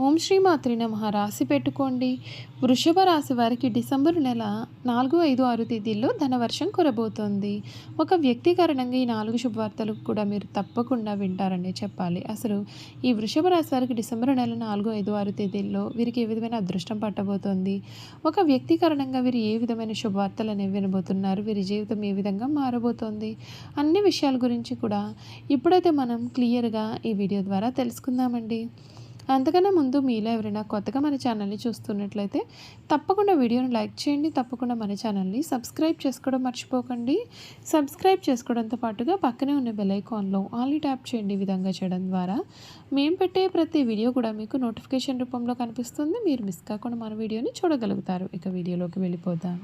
ఓం శ్రీ మాత్రే నమః. రాశి పెట్టుకోండి. వృషభ రాశి వారికి డిసెంబర్ నెల 4, 5, 6 తేదీల్లో ధనవర్షం కురబోతోంది. ఒక వ్యక్తీకరణంగా ఈ 4 శుభవార్తలు కూడా మీరు తప్పకుండా వింటారనే చెప్పాలి. అసలు ఈ వృషభ రాశి వారికి డిసెంబర్ నెల 4, 5, 6 తేదీల్లో వీరికి ఏ విధమైన అదృష్టం పట్టబోతోంది, ఒక వ్యక్తీకరణంగా వీరు ఏ విధమైన శుభవార్తలు అనేవి వినబోతున్నారు, వీరి జీవితం ఏ విధంగా మారబోతోంది, అన్ని విషయాల గురించి కూడా ఇప్పుడైతే మనం క్లియర్గా ఈ వీడియో ద్వారా తెలుసుకుందామండి. అంతకన్నా ముందు మీలో ఎవరైనా కొత్తగా మన ఛానల్ని చూస్తున్నట్లయితే తప్పకుండా వీడియోని లైక్ చేయండి. తప్పకుండా మన ఛానల్ని సబ్స్క్రైబ్ చేసుకోవడం మర్చిపోకండి. సబ్స్క్రైబ్ చేసుకోవడంతో పాటుగా పక్కనే ఉన్న బెల్ ఐకాన్లో ఆల్ ట్యాప్ చేయండి. ఈ విధంగా చేయడం ద్వారా మేము పెట్టే ప్రతి వీడియో కూడా మీకు నోటిఫికేషన్ రూపంలో కనిపిస్తుంది. మీరు మిస్ కాకుండా మన వీడియోని చూడగలుగుతారు. ఇక వీడియోలోకి వెళ్ళిపోదాం.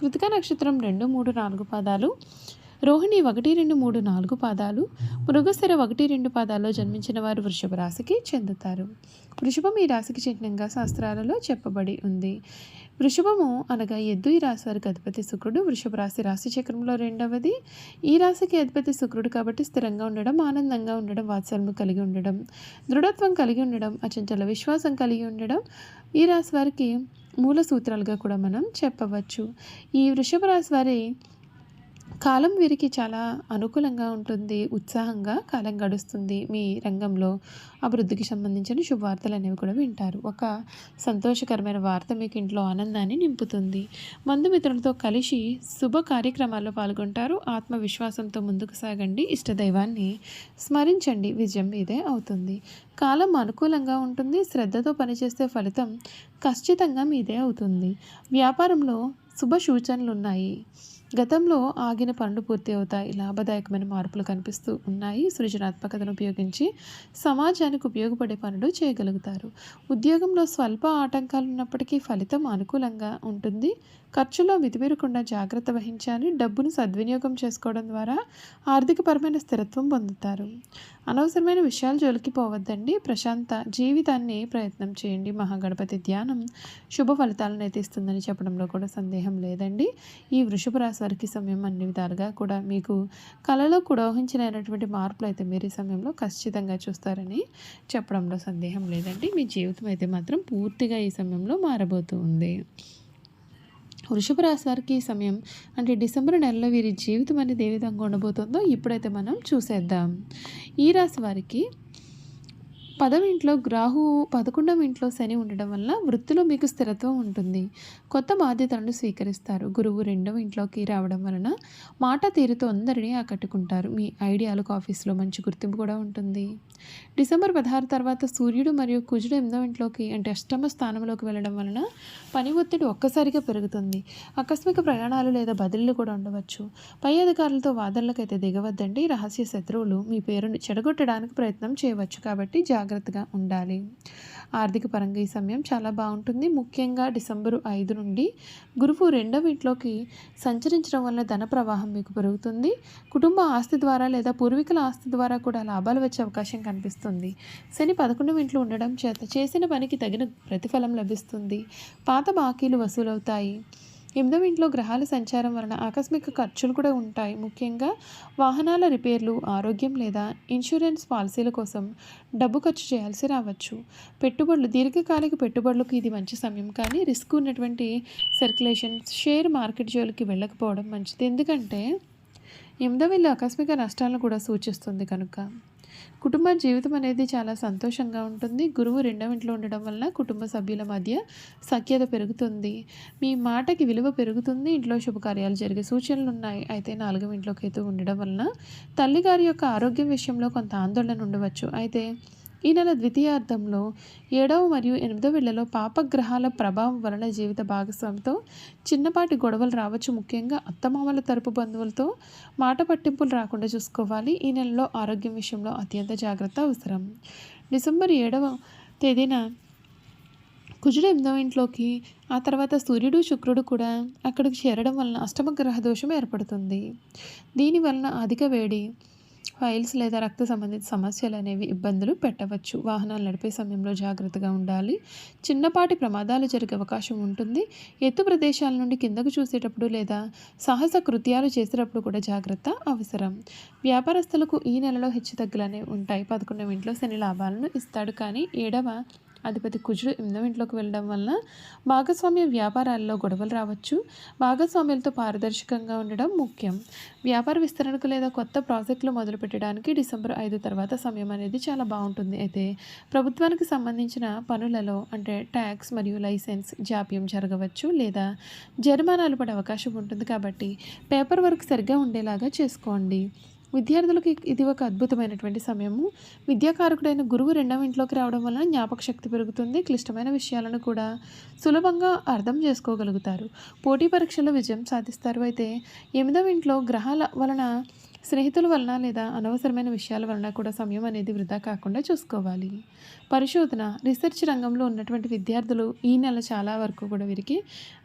కృతికా నక్షత్రం 2, 3, 4 పాదాలు, రోహిణి 1, 2, 3, 4 పాదాలు, మృగశిర 1, 2 పాదాల్లో జన్మించిన వారు వృషభ రాశికి చెందుతారు. వృషభం ఈ రాశికి చిహ్నంగా శాస్త్రాలలో చెప్పబడి ఉంది. వృషభము అనగా ఎద్దు. ఈ రాశి వారికి అధిపతి శుక్రుడు. వృషభ రాశి చక్రంలో రెండవది. ఈ రాశికి అధిపతి శుక్రుడు కాబట్టి స్థిరంగా ఉండడం, ఆనందంగా ఉండడం, వాత్సల్యం కలిగి ఉండడం, దృఢత్వం కలిగి ఉండడం, అచంచల విశ్వాసం కలిగి ఉండడం ఈ రాశి వారికి మూల సూత్రాలుగా కూడా మనం చెప్పవచ్చు. ఈ వృషభ రాశి వారి కాలం వీరికి చాలా అనుకూలంగా ఉంటుంది. ఉత్సాహంగా కాలం గడుస్తుంది. మీ రంగంలో అభివృద్ధికి సంబంధించిన శుభవార్తలు అనేవి కూడా వింటారు. ఒక సంతోషకరమైన వార్త మీకు ఇంట్లో ఆనందాన్ని నింపుతుంది. బంధుమిత్రులతో కలిసి శుభ కార్యక్రమాల్లో పాల్గొంటారు. ఆత్మవిశ్వాసంతో ముందుకు సాగండి. ఇష్టదైవాన్ని స్మరించండి. విజయం మీదే అవుతుంది. కాలం అనుకూలంగా ఉంటుంది. శ్రద్ధతో పనిచేస్తే ఫలితం ఖచ్చితంగా మీదే అవుతుంది. వ్యాపారంలో శుభ సూచనలు ఉన్నాయి. గతంలో ఆగిన పనులు పూర్తి అవుతాయి. లాభదాయకమైన మార్పులు కనిపిస్తూ ఉన్నాయి. సృజనాత్మకతను ఉపయోగించి సమాజానికి ఉపయోగపడే పనులు చేయగలుగుతారు. ఉద్యోగంలో స్వల్ప ఆటంకాలు ఉన్నప్పటికీ ఫలితం అనుకూలంగా ఉంటుంది. ఖర్చులో మితిమీరకుండా జాగ్రత్త వహించాలి. డబ్బును సద్వినియోగం చేసుకోవడం ద్వారా ఆర్థికపరమైన స్థిరత్వం పొందుతారు. అనవసరమైన విషయాలు జోలికి పోవద్దండి. ప్రశాంత జీవితాన్ని ప్రయత్నం చేయండి. మహాగణపతి ధ్యానం శుభ ఫలితాలను అయితే ఇస్తుందని చెప్పడంలో కూడా సందేహం లేదండి. ఈ వృషభ రాశి వారికి సమయం అన్ని విధాలుగా కూడా మీకు కళలో కూడా ఊహించినటువంటి మార్పులు అయితే మీరు ఈ సమయంలో ఖచ్చితంగా చూస్తారని చెప్పడంలో సందేహం లేదండి. మీ జీవితం అయితే మాత్రం పూర్తిగా ఈ సమయంలో మారబోతూ ఉంది. వృషభ రాశి వారికి ఈ సమయం అంటే డిసెంబర్ నెలలో వీరి జీవితం అనేది ఏ విధంగా ఉండబోతుందో ఇప్పుడైతే మనం చూసేద్దాం. ఈ రాశి వారికి 10వ ఇంట్లో రాహు, 11వ ఇంట్లో శని ఉండడం వల్ల వృత్తిలో మీకు స్థిరత్వం ఉంటుంది. కొత్త బాధ్యతలను స్వీకరిస్తారు. గురువు 2వ ఇంట్లోకి రావడం వలన మాట తీరుతో అందరినీ ఆకట్టుకుంటారు. మీ ఐడియాలకు ఆఫీస్లో మంచి గుర్తింపు కూడా ఉంటుంది. డిసెంబర్ 16 తర్వాత సూర్యుడు మరియు కుజుడు 8వ ఇంట్లోకి అంటే అష్టమ స్థానంలోకి వెళ్ళడం వలన పని ఒత్తిడి ఒక్కసారిగా పెరుగుతుంది. ఆకస్మిక ప్రయాణాలు లేదా బదిలీలు కూడా ఉండవచ్చు. పై అధికారులతో వాదనలకైతే దిగవద్దండి. రహస్య శత్రువులు మీ పేరును చెడగొట్టడానికి ప్రయత్నం చేయవచ్చు కాబట్టి జాగ్రత్తగా ఉండాలి. ఆర్థిక పరంగా ఈ సమయం చాలా బాగుంటుంది. ముఖ్యంగా డిసెంబరు 5 నుండి గురువు 2వ ఇంట్లోకి సంచరించడం వల్ల ధన ప్రవాహం మీకు పెరుగుతుంది. కుటుంబ ఆస్తి ద్వారా లేదా పూర్వీకుల ఆస్తి ద్వారా కూడా లాభాలు వచ్చే అవకాశం కనిపిస్తుంది. శని 11వ ఇంట్లో ఉండడం చేత చేసిన పనికి తగిన ప్రతిఫలం లభిస్తుంది. పాత బాకీలు వసూలవుతాయి. 8వ ఇంట్లో గ్రహాల సంచారం వలన ఆకస్మిక ఖర్చులు కూడా ఉంటాయి. ముఖ్యంగా వాహనాల రిపేర్లు, ఆరోగ్యం లేదా ఇన్సూరెన్స్ పాలసీల కోసం డబ్బు ఖర్చు చేయాల్సి రావచ్చు. పెట్టుబడులు, దీర్ఘకాలిక పెట్టుబడులకు ఇది మంచి సమయం, కానీ రిస్క్ ఉన్నటువంటి సర్క్యులేషన్, షేర్ మార్కెట్ జోలికి వెళ్ళకపోవడం మంచిది. ఎందుకంటే 8వ ఇల్లు ఆకస్మిక నష్టాలను కూడా సూచిస్తుంది కనుక. కుటుంబ జీవితం అనేది చాలా సంతోషంగా ఉంటుంది. గురువు 2వ ఇంట్లో ఉండడం వలన కుటుంబ సభ్యుల మధ్య సఖ్యత పెరుగుతుంది. మీ మాటకి విలువ పెరుగుతుంది. ఇంట్లో శుభకార్యాలు జరిగే సూచనలు ఉన్నాయి. అయితే 4వ ఇంట్లో కేతు ఉండడం వలన తల్లిగారి యొక్క ఆరోగ్యం విషయంలో కొంత ఆందోళన ఉండవచ్చు. అయితే ఈ నెల ద్వితీయార్థంలో 7వ మరియు 8వ ఇళ్లలో పాపగ్రహాల ప్రభావం వలన జీవిత భాగస్వామితో చిన్నపాటి గొడవలు రావచ్చు. ముఖ్యంగా అత్తమామల తరపు బంధువులతో మాట పట్టింపులు రాకుండా చూసుకోవాలి. ఈ నెలలో ఆరోగ్యం విషయంలో అత్యంత జాగ్రత్త అవసరం. డిసెంబర్ 7వ తేదీన కుజుడు 8వ ఇంట్లోకి, ఆ తర్వాత సూర్యుడు, శుక్రుడు కూడా అక్కడికి చేరడం వలన అష్టమ గ్రహ దోషం ఏర్పడుతుంది. దీనివలన అధిక వేడి, ఫైల్స్ లేదా రక్త సంబంధిత సమస్యలు అనేవి ఇబ్బందులు పెట్టవచ్చు. వాహనాలు నడిపే సమయంలో జాగ్రత్తగా ఉండాలి. చిన్నపాటి ప్రమాదాలు జరిగే అవకాశం ఉంటుంది. ఎత్తు ప్రదేశాల నుండి కిందకు చూసేటప్పుడు లేదా సాహస కృత్యాలు చేసేటప్పుడు కూడా జాగ్రత్త అవసరం. వ్యాపారస్తులకు ఈ నెలలో హెచ్చుతగ్గులు అనేవి ఉంటాయి. 11వ ఇంట్లో శని లాభాలను ఇస్తాడు, కానీ 7వ అధిపతి కుజుడు 8వ ఇంట్లోకి వెళ్ళడం వలన భాగస్వామ్య వ్యాపారాల్లో గొడవలు రావచ్చు. భాగస్వామ్యాలతో పారదర్శకంగా ఉండడం ముఖ్యం. వ్యాపార విస్తరణకు లేదా కొత్త ప్రాజెక్టులు మొదలుపెట్టడానికి డిసెంబర్ 5 తర్వాత సమయం అనేది చాలా బాగుంటుంది. అయితే ప్రభుత్వానికి సంబంధించిన పనులలో అంటే ట్యాక్స్ మరియు లైసెన్స్ జాప్యం జరగవచ్చు లేదా జరిమానాలు పడే అవకాశం ఉంటుంది. కాబట్టి పేపర్ వర్క్ సరిగ్గా ఉండేలాగా చేసుకోండి. విద్యార్థులకి ఇది ఒక అద్భుతమైనటువంటి సమయము. విద్యాకారకుడైన గురువు 2వ ఇంట్లోకి రావడం వలన జ్ఞాపక శక్తి పెరుగుతుంది. క్లిష్టమైన విషయాలను కూడా సులభంగా అర్థం చేసుకోగలుగుతారు. పోటీ పరీక్షల్లో విజయం సాధిస్తారు. అయితే 8వ ఇంట్లో గ్రహాల వలన స్నేహితుల వలన లేదా అనవసరమైన విషయాల వలన కూడా సమయం అనేది వృధా కాకుండా చూసుకోవాలి. పరిశోధన రీసెర్చ్ రంగంలో ఉన్నటువంటి విద్యార్థులు ఈ నెల చాలా వరకు కూడా వీరికి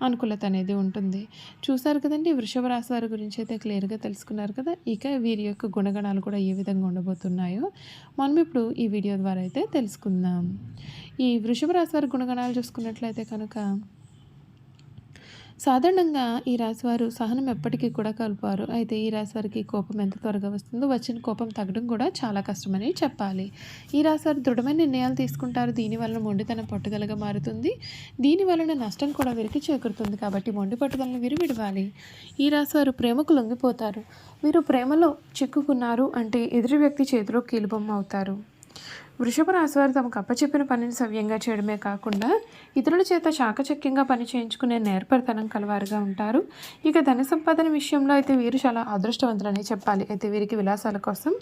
అనుకూలత అనేది ఉంటుంది. చూసారు కదండి, వృషభ రాశి వారి గురించి అయితే క్లియర్గా తెలుసుకున్నారు కదా. ఇక వీరి యొక్క గుణగణాలు కూడా ఏ విధంగా ఉండబోతున్నాయో మనం ఇప్పుడు ఈ వీడియో ద్వారా అయితే తెలుసుకుందాం. ఈ వృషభ రాశి వారి గుణగణాలు చూసుకున్నట్లయితే కనుక సాధారణంగా ఈ రాశివారు సహనం ఎప్పటికీ కూడా కలుపువారు. అయితే ఈ రాశివారికి కోపం ఎంత త్వరగా వస్తుందో వచ్చిన కోపం తగ్గడం కూడా చాలా కష్టమని చెప్పాలి. ఈ రాశివారు దృఢమైన నిర్ణయాలు తీసుకుంటారు. దీనివల్ల మొండితనం పట్టుదలగా మారుతుంది. దీని వలన నష్టం కూడా వీరికి చేకూరుతుంది. కాబట్టి మొండి పట్టుదలను వీరు విడవాలి. ఈ రాశివారు ప్రేమకు లొంగిపోతారు. వీరు ప్రేమలో చిక్కుకున్నారు అంటే ఎదుటి వ్యక్తి చేతిలో కీలుబొమ్మ అవుతారు. వృషభ రాశివారు తమకు అప్పచెప్పిన పనిని సవ్యంగా చేయడమే కాకుండా ఇతరుల చేత చాకచక్యంగా పని చేయించుకునే నేర్పరితనం కలవారుగా ఉంటారు. ఇక ధన సంపాదన విషయంలో అయితే వీరు చాలా అదృష్టవంతులనే చెప్పాలి. అయితే వీరికి విలాసాల కోసం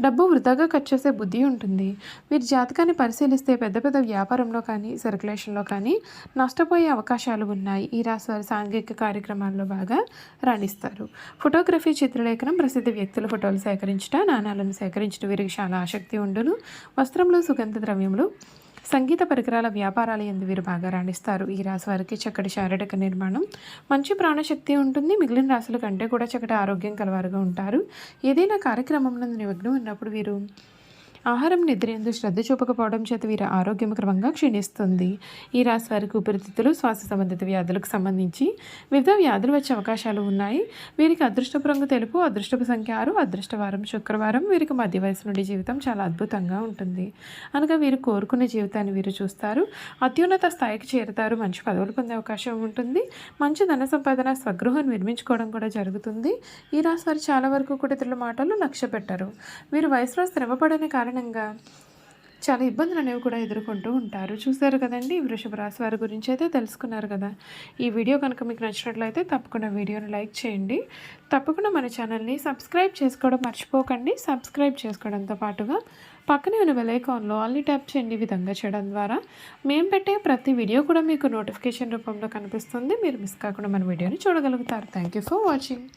డబ్బు వృధాగా ఖర్చు చేసే బుద్ధి ఉంటుంది. వీరి జాతకాన్ని పరిశీలిస్తే పెద్ద పెద్ద వ్యాపారంలో కానీ సర్క్యులేషన్లో కానీ నష్టపోయే అవకాశాలు ఉన్నాయి. ఈ రాశివారు సాంఘిక కార్యక్రమాల్లో బాగా రాణిస్తారు. ఫోటోగ్రఫీ, చిత్రలేఖనం, ప్రసిద్ధ వ్యక్తుల ఫోటోలు సేకరించడం, నాణాలను సేకరించడం వీరికి చాలా ఆసక్తి ఉండును. వస్త్రంలో సుగంధ ద్రవ్యములు, సంగీత పరికరాల వ్యాపారాలు యందు వీరు బాగా రాణిస్తారు. ఈ రాశి వారికి చక్కటి శారీరక నిర్మాణం, మంచి ప్రాణశక్తి ఉంటుంది. మిగిలిన రాశుల కంటే కూడా చక్కటి ఆరోగ్యం కలవారుగా ఉంటారు. ఏదైనా కార్యక్రమంలో నిమగ్నం ఉన్నప్పుడు వీరు ఆహారం, నిద్ర యందు శ్రద్ధ చూపకపోవడం చేత వీరి ఆరోగ్యం క్రమంగా క్షీణిస్తుంది. ఈ రాశి వారికి ఊపిరితిత్తులు, శ్వాస సంబంధిత వ్యాధులకు సంబంధించి వివిధ వ్యాధులు వచ్చే అవకాశాలు ఉన్నాయి. వీరికి అదృష్టపు రంగు తెలుపు, అదృష్టపు సంఖ్య 6, అదృష్టవారం శుక్రవారం. వీరికి మధ్య వయసు నుండి జీవితం చాలా అద్భుతంగా ఉంటుంది. అనగా వీరు కోరుకునే జీవితాన్ని వీరు చూస్తారు. అత్యున్నత స్థాయికి చేరుతారు. మంచి పదవులు పొందే అవకాశం ఉంటుంది. మంచి ధన సంపాదన, స్వగృహం నిర్మించుకోవడం కూడా జరుగుతుంది. ఈ రాశి వారు చాలా వరకు కూడా ఇతరుల మాటలు లక్ష్య పెట్టరు. వీరు వయసులో శ్రమపడని కారణంగా చాలా ఇబ్బందులు అనేవి కూడా ఎదుర్కొంటూ ఉంటారు. చూసారు కదండి, వృషభ రాశి వారి గురించి అయితే తెలుసుకున్నారు కదా. ఈ వీడియో కనుక మీకు నచ్చినట్లయితే తప్పకుండా వీడియోని లైక్ చేయండి. తప్పకుండా మన ఛానల్ని సబ్స్క్రైబ్ చేసుకోవడం మర్చిపోకండి. సబ్స్క్రైబ్ చేసుకోవడంతో పాటుగా పక్కనే ఉన్న బెల్ ఐకాన్లో ఆల్ని ట్యాప్ చేయండి. ఈ విధంగా చేయడం ద్వారా మేము పెట్టే ప్రతి వీడియో కూడా మీకు నోటిఫికేషన్ రూపంలో కనిపిస్తుంది. మీరు మిస్ కాకుండా మన వీడియోని చూడగలుగుతారు. Thank you for watching.